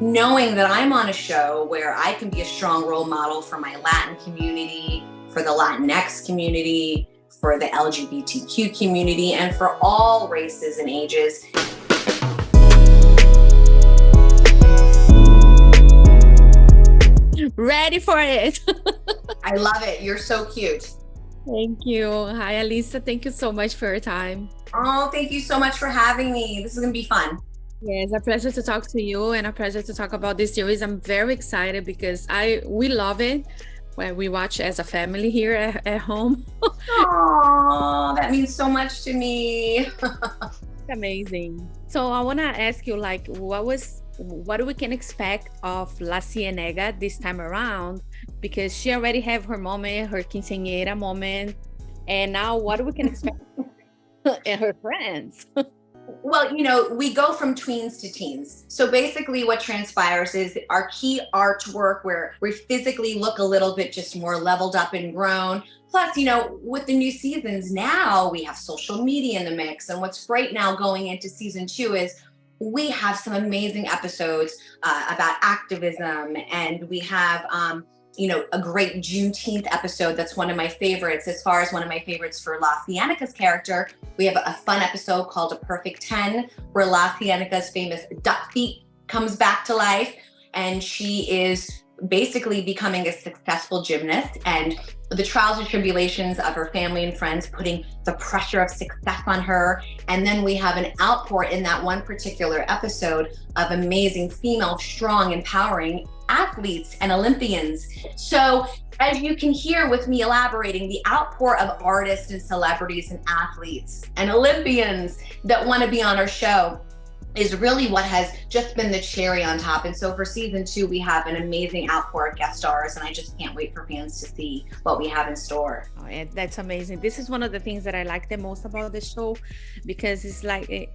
knowing that I'm on a show where I can be a strong role model for my Latin community, for the Latinx community, for the LGBTQ community, and for all races and ages. Ready for it. I love it. You're so cute. Thank you. Hi, Alisa. Thank you so much for your time. Oh, thank you so much for having me. This is going to be fun. Yeah, it's a pleasure to talk to you and a pleasure to talk about this series. I'm very excited because we love it when we watch as a family here at home. Oh, that means so much to me. Amazing. So I want to ask you, like, what we can expect of LaCienega this time around, because she already have her moment, her quinceañera moment, and now what we can expect and her friends. Well, we go from tweens to teens. So basically what transpires is our key artwork where we physically look a little bit just more leveled up and grown. Plus, with the new seasons now, we have social media in the mix. And what's great now going into season 2 is we have some amazing episodes about activism, and we have a great Juneteenth episode that's one of my favorites. As far as one of my favorites for LaCienega's character, we have a fun episode called A Perfect 10, where LaCienega's famous duck feet comes back to life, and she is basically becoming a successful gymnast, and the trials and tribulations of her family and friends putting the pressure of success on her. And then we have an outpour in that one particular episode of amazing female, strong, empowering athletes and Olympians. So as you can hear with me elaborating, the outpour of artists and celebrities and athletes and Olympians that want to be on our show is really what has just been the cherry on top. And so for season 2, we have an amazing outpour of guest stars, and I just can't wait for fans to see what we have in store. Oh, and that's amazing. This is one of the things that I like the most about the show, because it's like it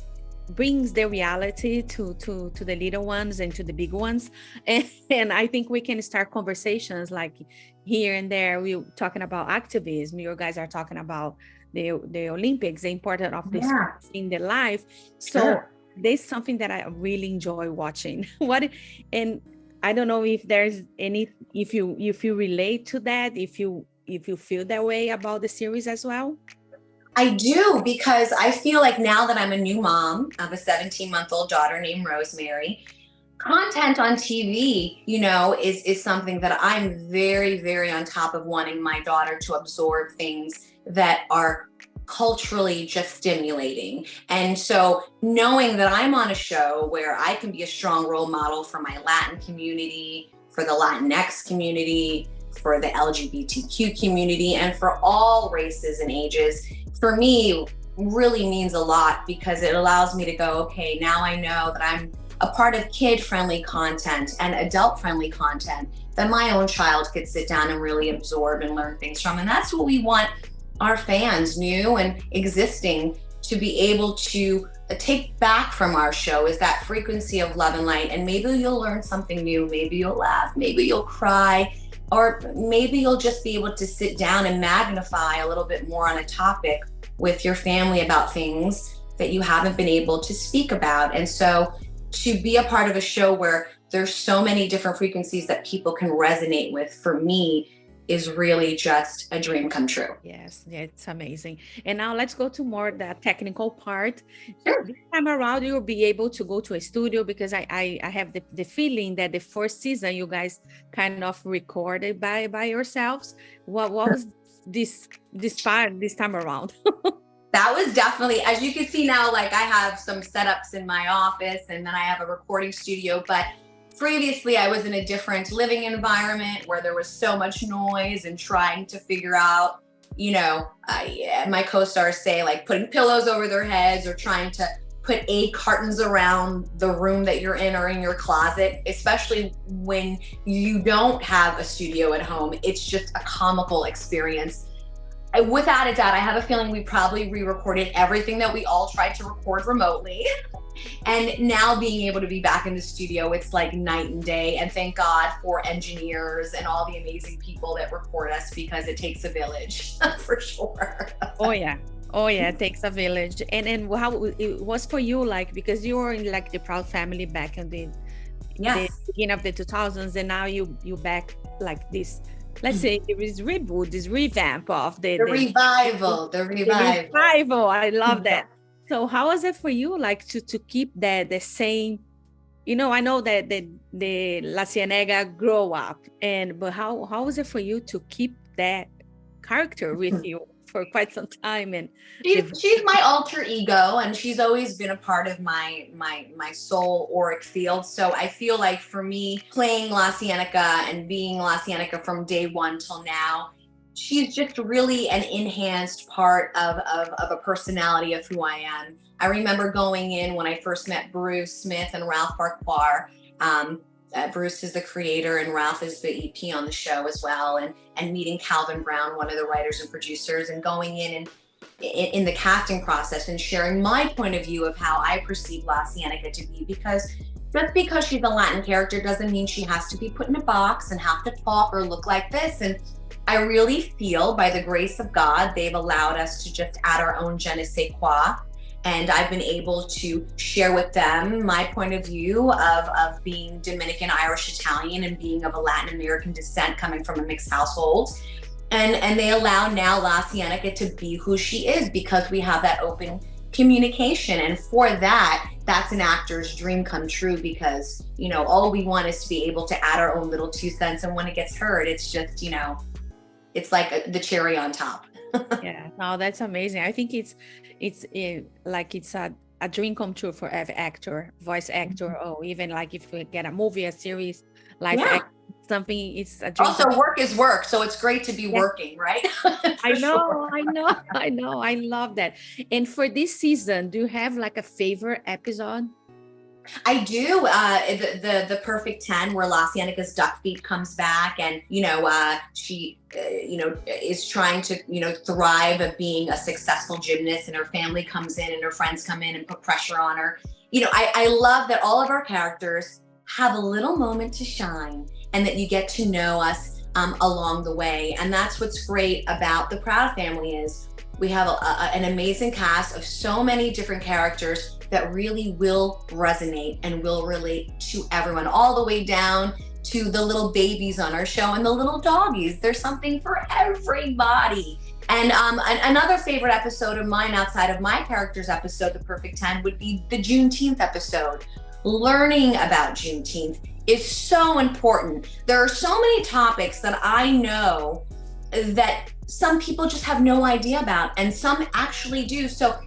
brings the reality to the little ones and to the big ones. And I think we can start conversations like here and there. We're talking about activism. You guys are talking about the Olympics, the importance of this in their life. So sure. There's something that I really enjoy watching. And I don't know if there's any, if you relate to that, if you feel that way about the series as well. I do, because I feel like now that I'm a new mom of a 17-month-old daughter named Rosemary, content on TV, is something that I'm very, very on top of, wanting my daughter to absorb things that are culturally just stimulating. And so knowing that I'm on a show where I can be a strong role model for my Latin community, for the Latinx community, for the LGBTQ community, and for all races and ages, for me really means a lot, because it allows me to go, okay, now I know that I'm a part of kid-friendly content and adult-friendly content that my own child could sit down and really absorb and learn things from. And that's what we want our fans, new and existing, to be able to take back from our show, is that frequency of love and light. And maybe you'll learn something new, maybe you'll laugh, maybe you'll cry, or maybe you'll just be able to sit down and magnify a little bit more on a topic with your family about things that you haven't been able to speak about. And so to be a part of a show where there's so many different frequencies that people can resonate with, for me, is really just a dream come true. Yes, yeah, it's amazing. And now let's go to more the technical part. Sure. This time around, you'll be able to go to a studio, because I have the feeling that the first season you guys kind of recorded by yourselves. What was this part this time around? That was definitely, as you can see now, like I have some setups in my office, and then I have a recording studio, but previously, I was in a different living environment where there was so much noise, and trying to figure out, my co-stars say, like putting pillows over their heads, or trying to put egg cartons around the room that you're in or in your closet, especially when you don't have a studio at home. It's just a comical experience. Without a doubt, I have a feeling we probably re-recorded everything that we all tried to record remotely. And now being able to be back in the studio, it's like night and day. And thank God for engineers and all the amazing people that record us, because it takes a village for sure. Oh yeah, it takes a village. And how it was for you, like, because you were in like the proud family back in the the Yes. beginning of the 2000s, and now you back like this. Let's say there is reboot, this revamp of The revival. The the revival. revival. I love Yeah. that. So how was it for you, like to keep the same? You know, I know that the LaCienega grow up, but how was it for you to keep that character with you for quite some time? And She's my alter ego, and she's always been a part of my soul auric field. So I feel like for me, playing LaCienega and being LaCienega from day one till now, she's just really an enhanced part of a personality of who I am. I remember going in when I first met Bruce Smith and Ralph Farquhar. Bruce is the creator and Ralph is the EP on the show as well, and meeting Calvin Brown, one of the writers and producers, and going in the casting process and sharing my point of view of how I perceive LaCienega to be, because just because she's a Latin character doesn't mean she has to be put in a box and have to talk or look like this. And I really feel, by the grace of God, they've allowed us to just add our own je ne sais quoi. And I've been able to share with them my point of view of being Dominican, Irish, Italian, and being of a Latin American descent, coming from a mixed household. And they allow now LaCienega to be who she is, because we have that open communication. And for that, that's an actor's dream come true, because, you know, all we want is to be able to add our own little 2 cents. And when it gets heard, it's just, you know, it's like the cherry on top. Yeah, no, that's amazing. I think it's like it's a dream come true for every actor, voice actor, or even like if we get a movie, a series, like something, it's a dream. Also, work is work, so it's great to be working, right? I know, I love that. And for this season, do you have like a favorite episode? I do. The Perfect 10, where LaCienega's duck feet comes back, and she is trying to thrive at being a successful gymnast, and her family comes in and her friends come in and put pressure on her. I love that all of our characters have a little moment to shine, and that you get to know us along the way. And that's what's great about the Proud Family, is we have an amazing cast of so many different characters that really will resonate and will relate to everyone, all the way down to the little babies on our show and the little doggies. There's something for everybody. And another favorite episode of mine, outside of my character's episode, The Perfect 10, would be the Juneteenth episode. Learning about Juneteenth is so important. There are so many topics that I know that some people just have no idea about, and some actually do. So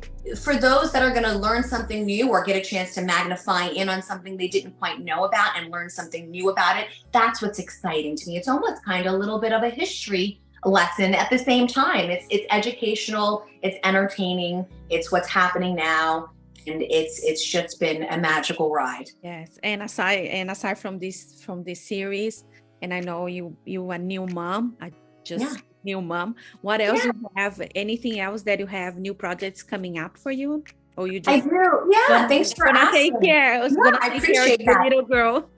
for those that are going to learn something new or get a chance to magnify in on something they didn't quite know about and learn something new about it, that's what's exciting to me. It's almost kind of a little bit of a history lesson at the same time. It's educational, it's entertaining, it's what's happening now, and it's just been a magical ride. Yes, and aside from this series, and I know you a new mom. New mom. What else you have? Anything else that you have new projects coming up for you? Or you just I do. Yeah, thanks for asking. Take care. I appreciate that, little girl.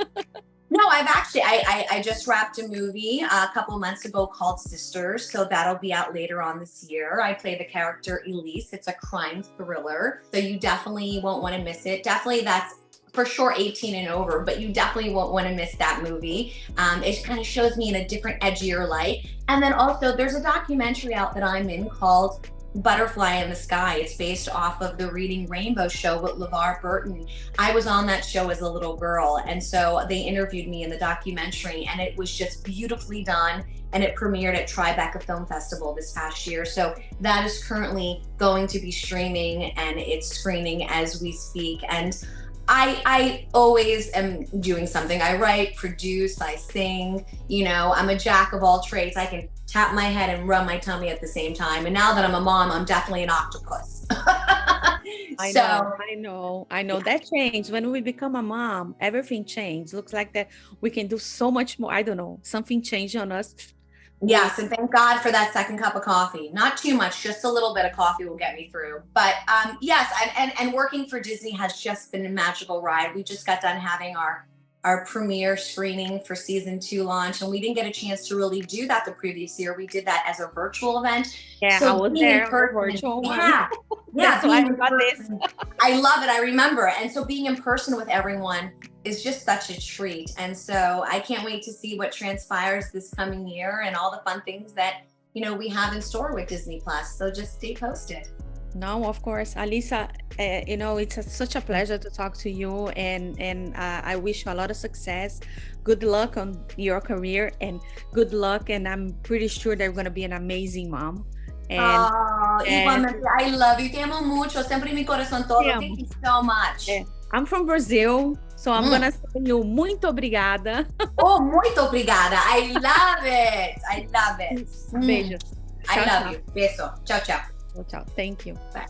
No, I've actually I just wrapped a movie a couple of months ago called Sisters, so that'll be out later on this year. I play the character Elise. It's a crime thriller, so you definitely won't want to miss it. Definitely, that's for sure 18 and over, but you definitely won't want to miss that movie. It kind of shows me in a different, edgier light. And then also there's a documentary out that I'm in called Butterfly in the Sky. It's based off of the Reading Rainbow show with LeVar Burton. I was on that show as a little girl, and so they interviewed me in the documentary, and it was just beautifully done, and it premiered at Tribeca Film Festival this past year. So that is currently going to be streaming, and it's screening as we speak. And I always am doing something. I write, produce, I sing, I'm a jack of all trades. I can tap my head and rub my tummy at the same time. And now that I'm a mom, I'm definitely an octopus. I know. Yeah. That changed. When we become a mom, everything changed. Looks like that we can do so much more. I don't know. Something changed on us. Yes, and thank God for that second cup of coffee. Not too much, just a little bit of coffee will get me through. But yes, and working for Disney has just been a magical ride. We just got done having our premiere screening for season 2 launch, and we didn't get a chance to really do that the previous year. We did that as a virtual event. Yeah, so I was there virtual. Yeah. That's why I got this. I love it. I remember. And so being in person with everyone is just such a treat. And so I can't wait to see what transpires this coming year and all the fun things that, you know, we have in store with Disney Plus. So just stay posted. No, of course, Alisa, you know, it's such a pleasure to talk to you, and I wish you a lot of success. Good luck on your career, and good luck, and I'm pretty sure that you're going to be an amazing mom. Igualmente, I love you. Te amo mucho. Siempre mi corazón todo. Thank you so much. I'm from Brazil, so I'm going to say you muito obrigada. Oh, muito obrigada. I love it. I love it. Beijos. I love you. Beso. Ciao, ciao. Ciao. Thank you. Bye.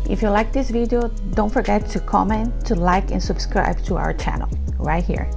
If you like this video, don't forget to comment, to like, and subscribe to our channel right here.